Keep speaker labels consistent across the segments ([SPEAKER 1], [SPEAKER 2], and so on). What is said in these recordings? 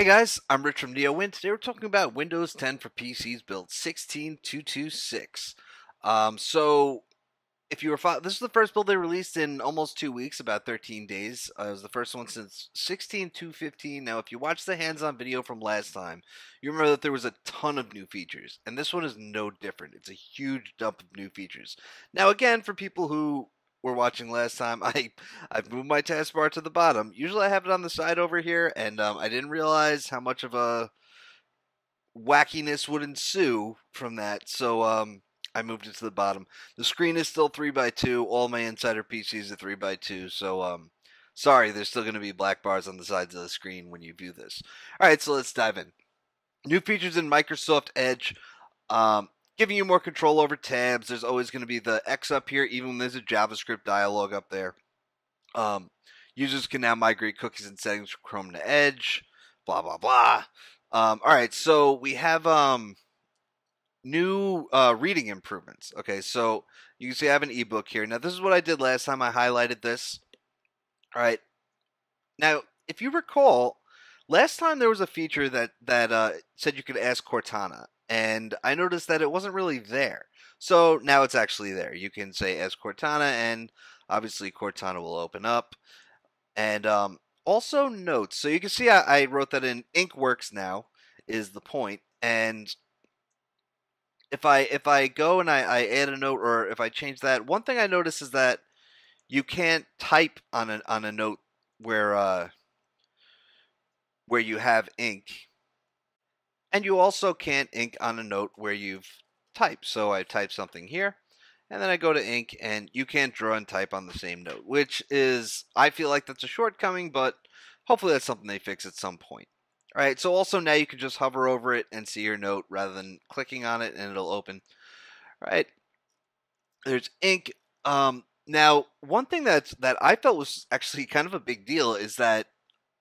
[SPEAKER 1] Hey guys, I'm Rich from NeoWin. Today we're talking about Windows 10 for PCs build 16226. So if you were this is the first build they released in almost 2 weeks, about 13 days. It was the first one since 16215. Now, if you watched the hands-on video from last time, you remember that there was a ton of new features, and this one is no different. It's a huge dump of new features. Now, again, for people who were watching last time, I've moved my taskbar to the bottom. Usually I have it on the side over here, and I didn't realize how much of a wackiness would ensue from that. So I moved it to the bottom. The screen is still 3x2. All my Insider PCs are 3x2. So sorry, there's still going to be black bars on the sides of the screen when you view this. All right, so let's dive in. New features in Microsoft Edge. Giving you more control over tabs. There's always going to be the X up here, even when there's a JavaScript dialog up there. Users can now migrate cookies and settings from Chrome to Edge. Blah, blah, blah. All right, so we have new reading improvements. Okay, so you can see I have an ebook here. Now, this is what I did last time. I highlighted this. All right. Now, if you recall, last time there was a feature that said you could ask Cortana, and I noticed that it wasn't really there. So now it's actually there. You can say ask Cortana, and obviously Cortana will open up. And also notes. So you can see I wrote that in. Ink works now is the point. And if I go and I add a note, or if I change that, one thing I notice is that you can't type on a note where you have ink, and you also can't ink on a note where you've typed. So I type something here, and then I go to ink, and you can't draw and type on the same note, which is, I feel like that's a shortcoming, but hopefully that's something they fix at some point. All right, so also now you can just hover over it and see your note rather than clicking on it and it'll open. All right, there's ink. Now, one thing that I felt was actually kind of a big deal is that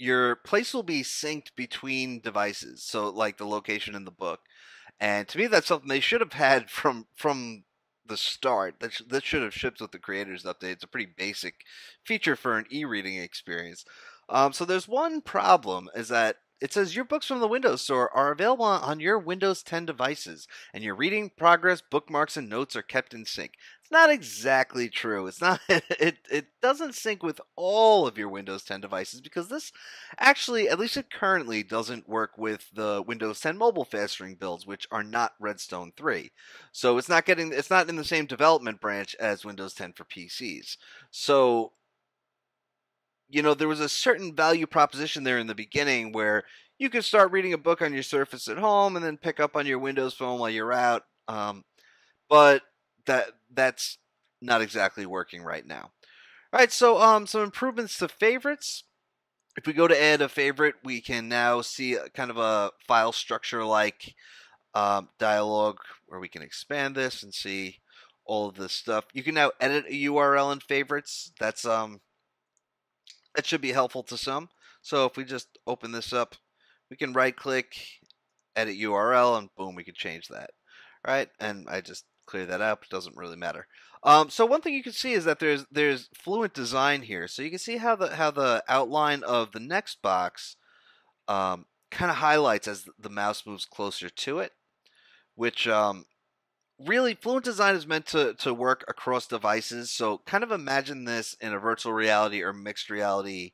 [SPEAKER 1] your place will be synced between devices, so like the location in the book. And to me, that's something they should have had from the start. That should have shipped with the creators update. It's a pretty basic feature for an e-reading experience. So there's one problem, is that it says your books from the Windows Store are available on your Windows 10 devices, and your reading progress, bookmarks, and notes are kept in sync. It's not exactly true. It's not. It doesn't sync with all of your Windows 10 devices, because this actually, at least it currently, doesn't work with the Windows 10 mobile fastering builds, which are not Redstone 3. So it's not in the same development branch as Windows 10 for PCs. So, there was a certain value proposition there in the beginning where you could start reading a book on your Surface at home and then pick up on your Windows Phone while you're out. But that's not exactly working right now. All right, so some improvements to favorites. If we go to add a favorite, we can now see kind of a file structure like dialog, where we can expand this and see all of this stuff. You can now edit a URL in favorites. That should be helpful to some. So if we just open this up, we can right click, edit URL, and boom, we can change that. All right, and I just clear that up. It doesn't really matter. So one thing you can see is that there's fluent design here. So you can see how the outline of the next box kind of highlights as the mouse moves closer to it, which really, Fluent Design is meant to work across devices. So kind of imagine this in a virtual reality or mixed reality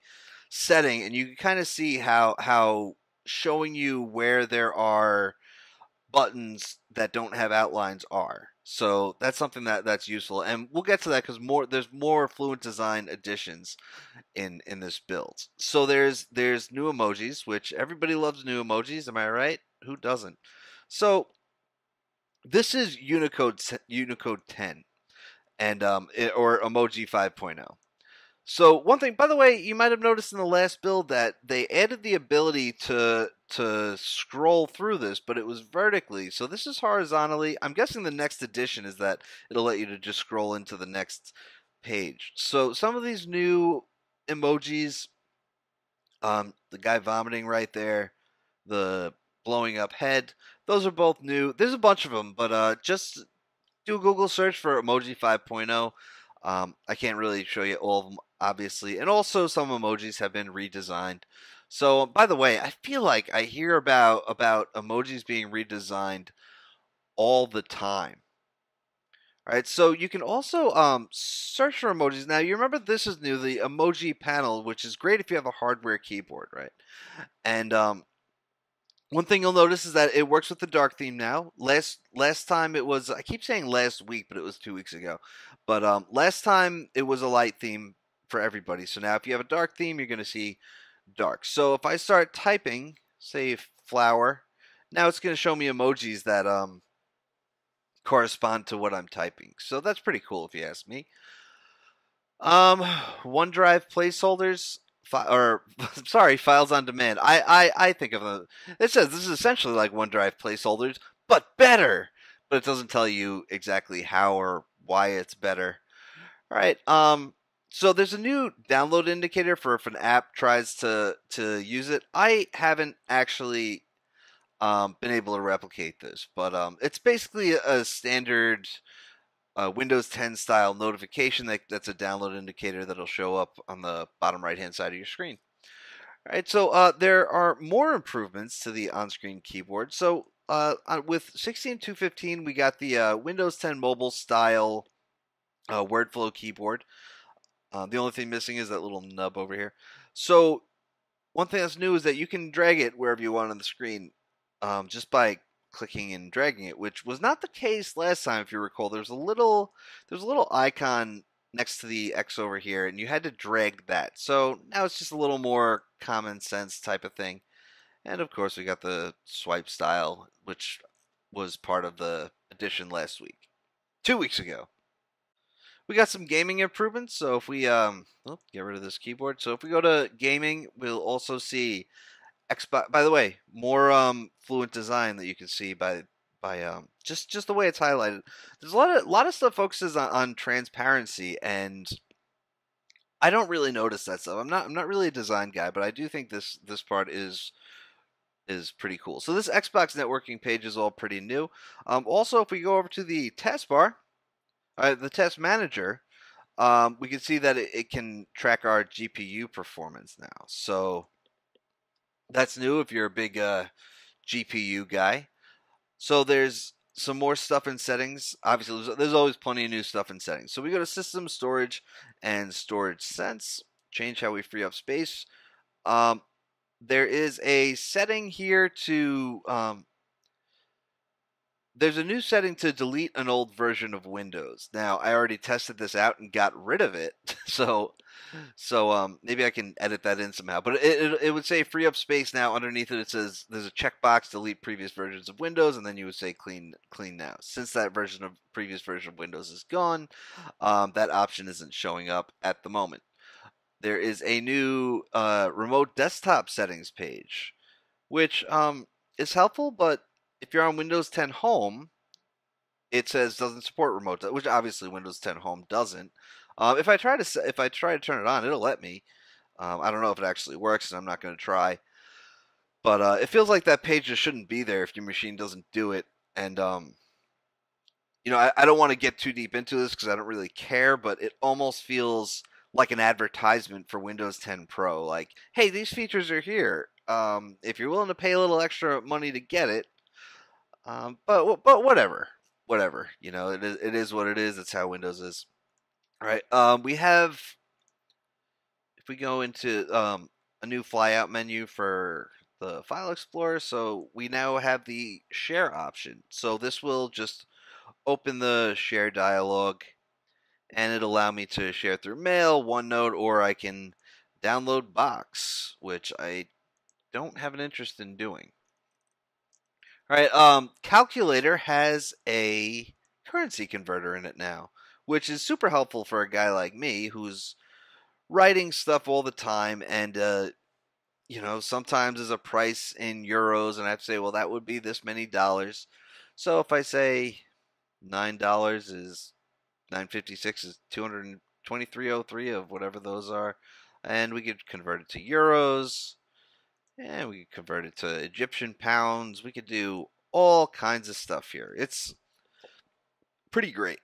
[SPEAKER 1] setting, and you can kind of see how showing you where there are buttons that don't have outlines are. So that's something that's useful, and we'll get to that because there's more Fluent Design additions in this build. So there's new emojis, which everybody loves new emojis. Am I right? Who doesn't? So this is Unicode 10 and or Emoji 5.0. So one thing, by the way, you might have noticed in the last build that they added the ability to scroll through this, but it was vertically. So this is horizontally. I'm guessing the next edition is that it'll let you to just scroll into the next page. So some of these new emojis, the guy vomiting right there, the blowing up head, those are both new. There's a bunch of them, but just do a Google search for Emoji 5.0. I can't really show you all of them, obviously. And also some emojis have been redesigned. So, by the way, I feel like I hear about emojis being redesigned all the time. All right, so you can also search for emojis. Now, you remember this is new, the emoji panel, which is great if you have a hardware keyboard, right? And one thing you'll notice is that it works with the dark theme now. Last time it was, I keep saying last week, but it was 2 weeks ago. But last time it was a light theme for everybody. So now if you have a dark theme, you're going to see dark. So if I start typing, say flower, now it's going to show me emojis that correspond to what I'm typing. So that's pretty cool if you ask me. OneDrive placeholders, sorry, files on demand. I think of them. It says this is essentially like OneDrive placeholders, but better. But it doesn't tell you exactly how or why it's better. All right. So there's a new download indicator for if an app tries to use it. I haven't actually been able to replicate this, but it's basically a standard Windows 10 style notification that's a download indicator that'll show up on the bottom right hand side of your screen. All right, so there are more improvements to the on-screen keyboard. So with 16.2.15, we got the Windows 10 mobile style WordFlow keyboard. The only thing missing is that little nub over here. So one thing that's new is that you can drag it wherever you want on the screen just by clicking and dragging it, which was not the case last time. If you recall, there's a little icon next to the X over here, and you had to drag that. So now it's just a little more common sense type of thing. And of course, we got the swipe style, which was part of the addition last week, 2 weeks ago. We got some gaming improvements. So if we get rid of this keyboard. So if we go to gaming, we'll also see Xbox. By the way, more fluent design that you can see by just the way it's highlighted. There's a lot of stuff focuses on transparency, and I don't really notice that stuff. I'm not really a design guy, but I do think this part is pretty cool. So this Xbox networking page is all pretty new. Also, if we go over to the taskbar, the task manager, we can see that it can track our GPU performance now. So that's new if you're a big GPU guy. So there's some more stuff in settings. Obviously, there's always plenty of new stuff in settings. So we go to System, Storage, and Storage Sense. Change how we free up space. There is a setting here to... there's a new setting to delete an old version of Windows. Now, I already tested this out and got rid of it. So maybe I can edit that in somehow. But it would say free up space now. Underneath it, it says there's a checkbox, delete previous versions of Windows, and then you would say clean now. Since that previous version of Windows is gone, that option isn't showing up at the moment. There is a new remote desktop settings page, which is helpful, but if you're on Windows 10 Home, it says doesn't support remote, which obviously Windows 10 Home doesn't. If I try to turn it on, it'll let me. I don't know if it actually works, and I'm not going to try. But it feels like that page just shouldn't be there if your machine doesn't do it. And I don't want to get too deep into this because I don't really care, but it almost feels like an advertisement for Windows 10 Pro. Like, hey, these features are here. If you're willing to pay a little extra money to get it. But whatever. It is what it is. It's how Windows is. All right. We have, if we go into a new flyout menu for the File Explorer, so we now have the share option. So this will just open the share dialog, and it'll allow me to share through Mail, OneNote, or I can download Box, which I don't have an interest in doing. All right, Calculator has a currency converter in it now, which is super helpful for a guy like me who's writing stuff all the time, and sometimes there's a price in euros, and I have to say, well, that would be this many dollars. So if I say $9 is 956 is 223.03 of whatever those are, and we could convert it to euros. And we could convert it to Egyptian pounds. We could do all kinds of stuff here. It's pretty great.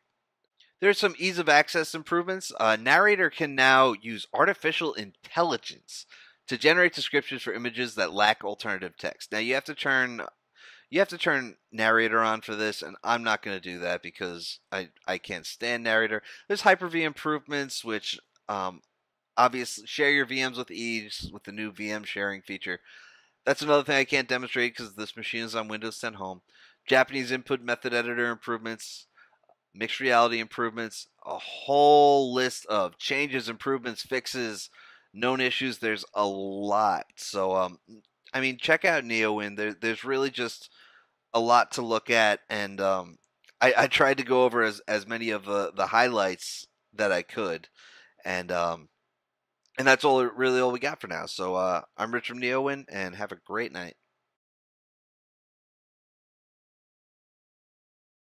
[SPEAKER 1] There's some ease of access improvements. Narrator can now use artificial intelligence to generate descriptions for images that lack alternative text. Now you have to turn narrator on for this, and I'm not going to do that because I can't stand narrator. There's Hyper-V improvements, which obviously share your VMs with ease with the new VM sharing feature. That's another thing I can't demonstrate because this machine is on Windows 10 Home. Japanese input method editor improvements, mixed reality improvements, a whole list of changes, improvements, fixes, known issues. There's a lot. So, I mean, check out Neowin. There's really just a lot to look at, and I tried to go over as many of the highlights that I could, and that's all we got for now. So I'm Rich from Neowin, and have a great night.